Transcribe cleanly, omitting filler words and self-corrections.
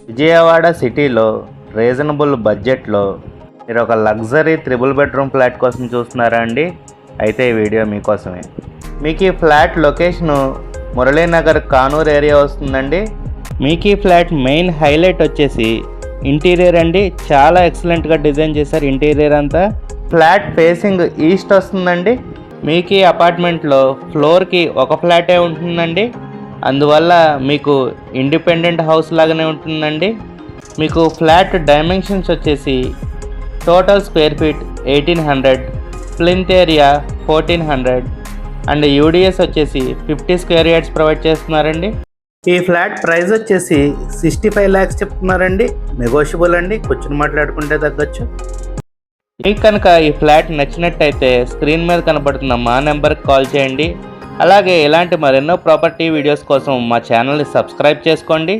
విజయవాడ సిటీలో రీజనబుల్ బడ్జెట్లో మీరు ఒక లగ్జరీ 3 బెడ్రూమ్ ఫ్లాట్ కోసం చూస్తున్నారా అండి? అయితే ఈ వీడియో మీకోసమే. మీకు ఈ flat location Muralinagar Kanur area వస్తుందండి. మీకు ఈ ఫ్లాట్ మెయిన్ హైలైట్ వచ్చేసి ఇంటీరియర్ అండి. చాలా ఎక్సలెంట్గా డిజైన్ చేశారు ఇంటీరియర్ అంతా. ఫ్లాట్ ఫేసింగ్ ఈస్ట్ వస్తుందండి. మీకు ఈ అపార్ట్మెంట్లో ఫ్లోర్కి ఒక ఫ్లాటే ఉంటుందండి. అందువల్ల మీకు ఇండిపెండెంట్ హౌస్ లాగానే ఉంటుందండి. మీకు ఫ్లాట్ డైమెన్షన్స్ వచ్చేసి total square feet 1800, plinth area 1400 and UDS వచ్చేసి 50 స్క్వేర్ యార్డ్స్ ప్రొవైడ్ చేస్తున్నారండి. ఈ ఫ్లాట్ ప్రైస్ వచ్చేసి 65 lakhs చెప్తున్నారండి. నెగోషియబుల్ అండి, కూర్చుని మాట్లాడుకుంటే తగ్గొచ్చు. మీకు కనుక ఈ ఫ్లాట్ నచ్చినట్టయితే స్క్రీన్ మీద కనబడుతున్న మా నెంబర్కి కాల్ చేయండి. అలాగే ఇలాంటి మరెన్నో ప్రాపర్టీ వీడియోస్ కోసం మా ఛానల్ని సబ్స్క్రైబ్ చేసుకోండి.